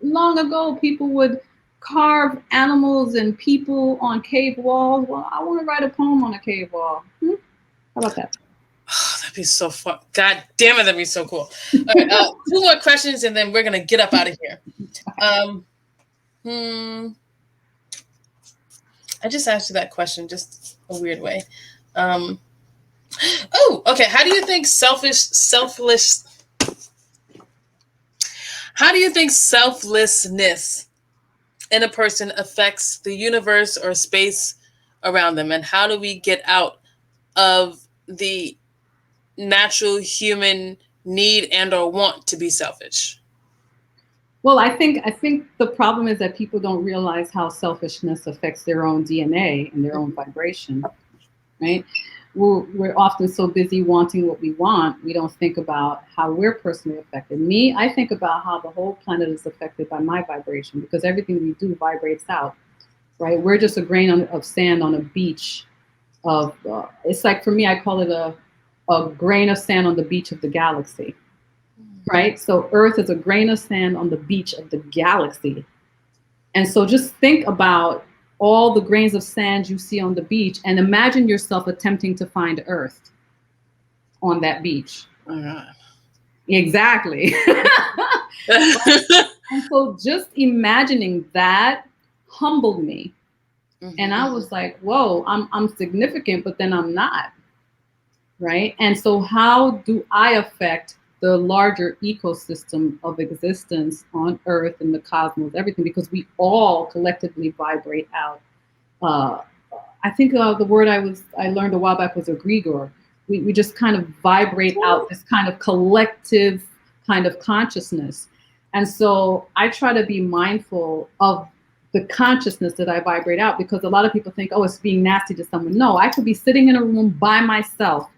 long ago, people would carve animals and people on cave walls. Well, I want to write a poem on a cave wall. How about that? Oh, that'd be so fun. God damn it, that'd be so cool. All right, 2 more questions and then we're going to get up out of here. I just asked you that question, just a weird way. Oh, okay. How do you think selflessness in a person affects the universe or space around them? And how do we get out of the natural human need and or want to be selfish? Well, I think the problem is that people don't realize how selfishness affects their own DNA and their own vibration, right? We're often so busy wanting what we want, we don't think about how we're personally affected. Me, I think about how the whole planet is affected by my vibration because everything we do vibrates out, right? We're just a grain of sand on a beach of, it's like, for me, I call it a grain of sand on the beach of the galaxy, right? So Earth is a grain of sand on the beach of the galaxy. And so just think about all the grains of sand you see on the beach and imagine yourself attempting to find Earth on that beach. Oh, God. Exactly. And so just imagining that humbled me. And I was like, whoa, I'm significant, but then I'm not. Right? And so how do I affect the larger ecosystem of existence on Earth and the cosmos, everything? Because we all collectively vibrate out. I think the word I learned a while back was egregore. We just kind of vibrate out this kind of collective kind of consciousness. And so I try to be mindful of the consciousness that I vibrate out, because a lot of people think, oh, it's being nasty to someone. No, I could be sitting in a room by myself.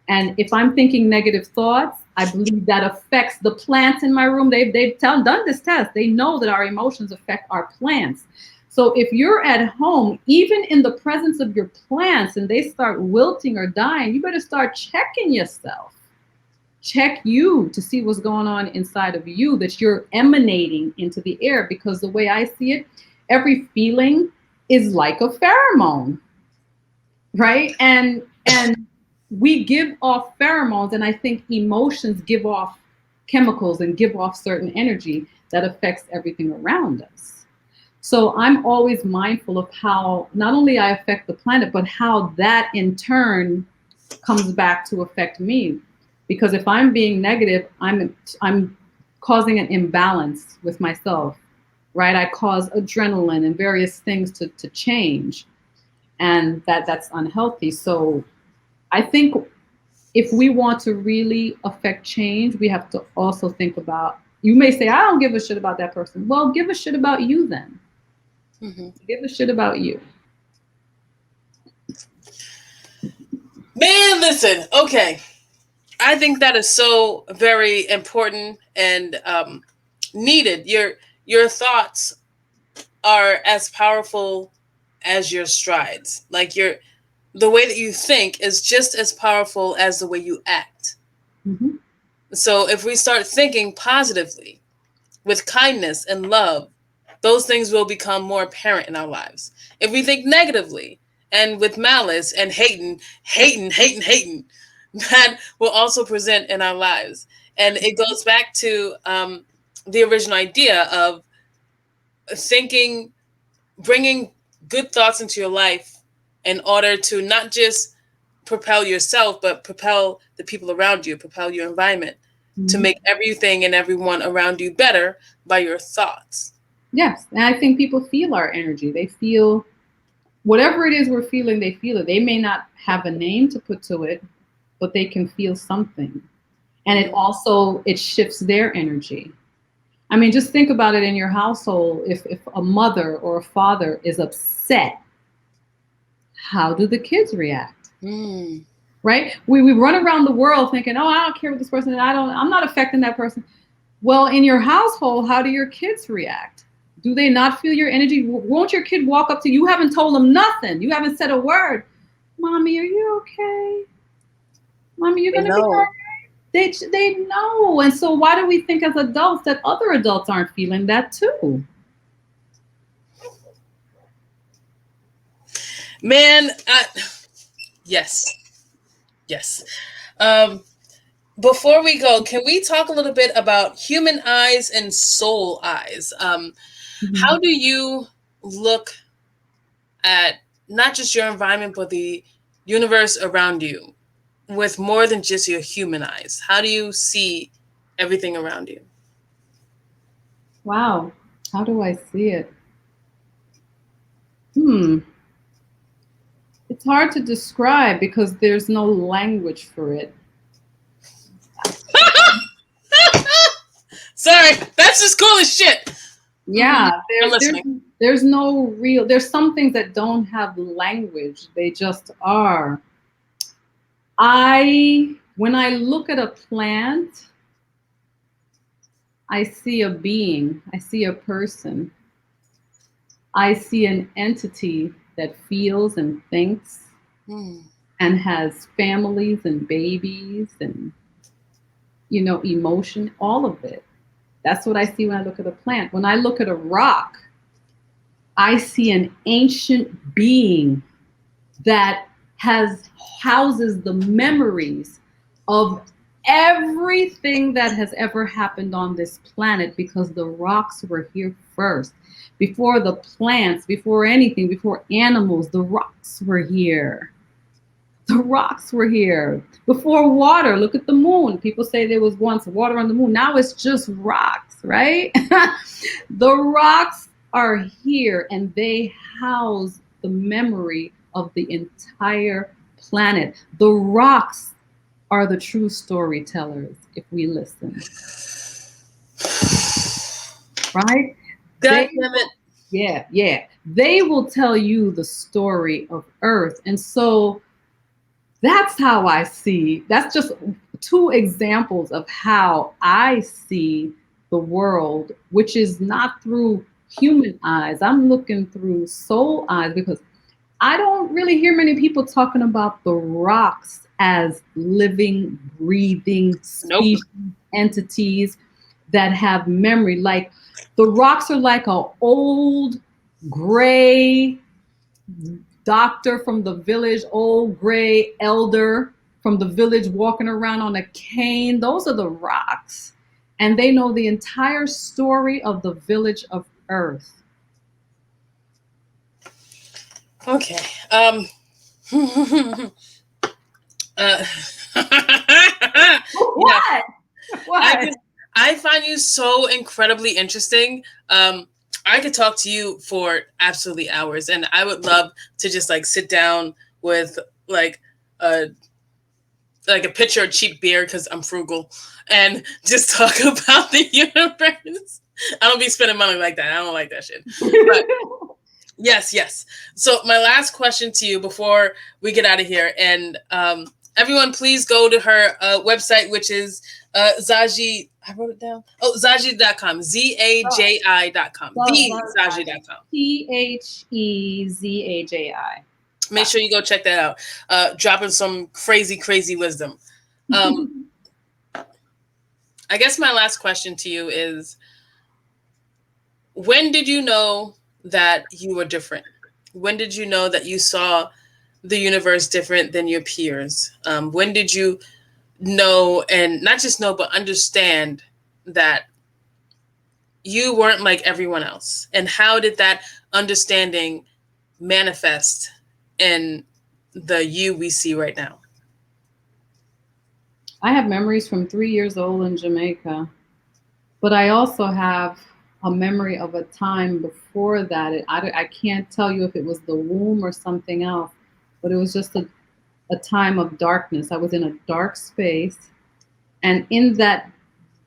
And if I'm thinking negative thoughts, I believe that affects the plants in my room. They've done this test. They know that our emotions affect our plants. So if you're at home, even in the presence of your plants, and they start wilting or dying, you better start checking yourself. Check you to see what's going on inside of you that you're emanating into the air. Because the way I see it, every feeling is like a pheromone. right? And we give off pheromones, and I think emotions give off chemicals and give off certain energy that affects everything around us. So I'm always mindful of how not only I affect the planet, but how that in turn comes back to affect me. Because if I'm being negative, I'm causing an imbalance with myself, right? I cause adrenaline and various things to change, and that's unhealthy. So I think if we want to really affect change, we have to also think about, you may say, I don't give a shit about that person. Well, give a shit about you then. Mm-hmm. Give a shit about you. Man, listen, okay. I think that is so very important and needed. Your thoughts are as powerful as your strides. Like the way that you think is just as powerful as the way you act. Mm-hmm. So if we start thinking positively, with kindness and love, those things will become more apparent in our lives. If we think negatively and with malice and hating, that will also present in our lives. And it goes back to the original idea of thinking, bringing good thoughts into your life in order to not just propel yourself, but propel the people around you, propel your environment, mm-hmm. to make everything and everyone around you better by your thoughts. Yes. And I think people feel our energy. They feel whatever it is we're feeling, they feel it. They may not have a name to put to it, but they can feel something. And it also, it shifts their energy. I mean, just think about it in your household. If a mother or a father is upset, how do the kids react? Mm. Right? We run around the world thinking, oh, I don't care what this person is. I'm not affecting that person. Well, in your household, how do your kids react? Do they not feel your energy? Won't your kid walk up to you? You haven't told them nothing. You haven't said a word. Mommy, are you okay? Mommy, you're going to be all right? They know. And so why do we think as adults that other adults aren't feeling that too? Man, yes. Before we go, can we talk a little bit about human eyes and soul eyes? Mm-hmm. How do you look at not just your environment, but the universe around you with more than just your human eyes? How do you see everything around you? Wow. How do I see it? It's hard to describe because there's no language for it. Sorry, that's just cool as shit. Yeah, there's no real, there's some things that don't have language. They just are. When I look at a plant, I see a being, I see a person. I see an entity that feels and thinks and has families and babies and, emotion, all of it. That's what I see when I look at a plant. When I look at a rock, I see an ancient being that houses the memories of everything that has ever happened on this planet, because the rocks were here first. Before the plants, before anything, before animals, the rocks were here. The rocks were here. Before water, look at the moon. People say there was once water on the moon. Now it's just rocks, right? The rocks are here and they house the memory of the entire planet. The rocks are the true storytellers if we listen. Right? God damn it. Yeah. They will tell you the story of Earth. And so that's how I see. That's just two examples of how I see the world, which is not through human eyes. I'm looking through soul eyes, because I don't really hear many people talking about the rocks as living, breathing species, entities that have memory. Like the rocks are like an old gray doctor from the village, old gray elder from the village walking around on a cane. Those are the rocks. And they know the entire story of the village of Earth. Okay. Uh, What? yeah, What? I find you so incredibly interesting. I could talk to you for absolutely hours, and I would love to just like sit down with a like a pitcher of cheap beer because I'm frugal, and just talk about the universe. I don't be spending money like that. I don't like that shit. But yes. So my last question to you before we get out of here, and everyone, please go to her website, which is Zaji. I wrote it down. Oh, Zaji.com. Zaji.com. Zaji.com. Thezaji. Make sure you go check that out. Dropping some crazy wisdom. I guess my last question to you is, when did you know that you were different? When did you know that you saw the universe different than your peers? When did you know, and not just know, but understand that you weren't like everyone else? And how did that understanding manifest in the you we see right now? I have memories from 3 years old in Jamaica, but I also have a memory of a time before that. I can't tell you if it was the womb or something else, but it was just a time of darkness. I was in a dark space, and in that,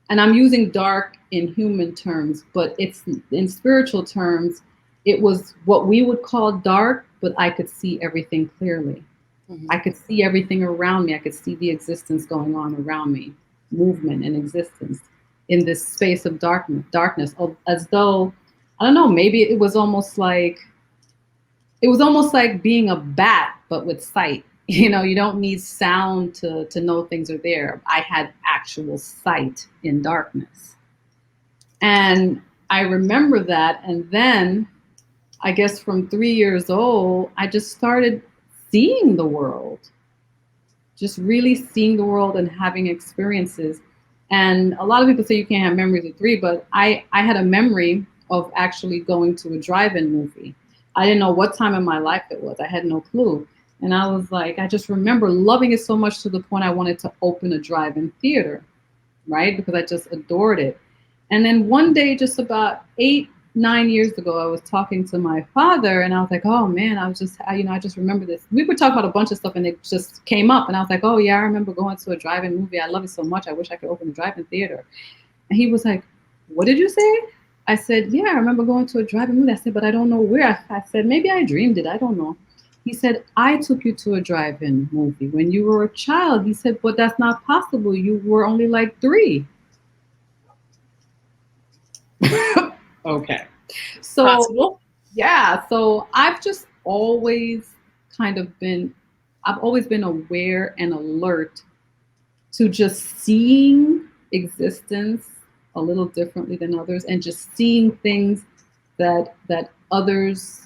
and I'm using dark in human terms, but it's in spiritual terms, it was what we would call dark, but I could see everything clearly. Mm-hmm. I could see everything around me. I could see the existence going on around me, movement and existence in this space of darkness, as though, I don't know, maybe it was almost like being a bat, but with sight. You know, you don't need sound to know things are there. I had actual sight in darkness. And I remember that. And then I guess from 3 years old, I just started seeing the world, just really seeing the world and having experiences. And a lot of people say you can't have memories at 3, but I had a memory of actually going to a drive-in movie. I didn't know what time in my life it was. I had no clue. And I was like, I just remember loving it so much to the point I wanted to open a drive-in theater, right? Because I just adored it. And then one day, just about 8-9 years ago, I was talking to my father, and I was like, oh man, I just remember this. We were talking about a bunch of stuff, and it just came up, and I was like, oh yeah, I remember going to a drive-in movie. I love it so much. I wish I could open a drive-in theater. And he was like, what did you say? I said, yeah, I remember going to a drive-in movie. I said, but I don't know where. I said, maybe I dreamed it. I don't know. He said, I took you to a drive-in movie when you were a child. He said, but that's not possible. You were only like 3. Okay. So, possible. Yeah. So I've just always I've always been aware and alert to just seeing existence a little differently than others, and just seeing things that others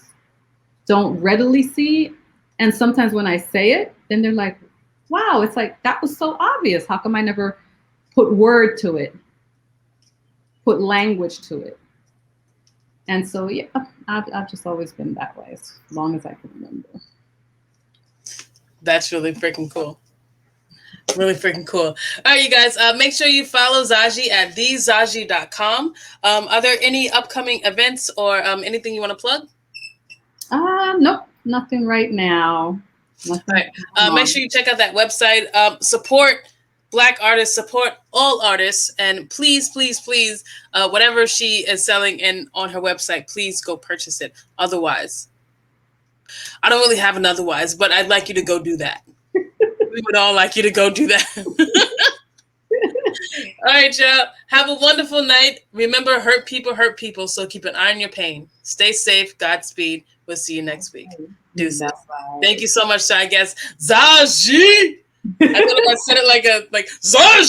don't readily see. And sometimes when I say it, then they're like, wow, it's like, that was so obvious. How come I never put word to it, put language to it? And so, yeah, I've just always been that way as long as I can remember. That's really freaking cool. Really freaking cool. All right, you guys, make sure you follow Zaji at thezaji.com. Are there any upcoming events or anything you want to plug? Nope, nothing right now. Nothing. All right. Make sure you check out that website. Support Black artists, support all artists, and please, whatever she is selling on her website, please go purchase it. Otherwise, I don't really have an otherwise, but I'd like you to go do that. We would all like you to go do that. All right, y'all. Have a wonderful night. Remember, hurt people, so keep an eye on your pain. Stay safe. Godspeed. We'll see you next week. Deuces. Thank you so much, I guess. Zaji! I feel like I said it like Zaji!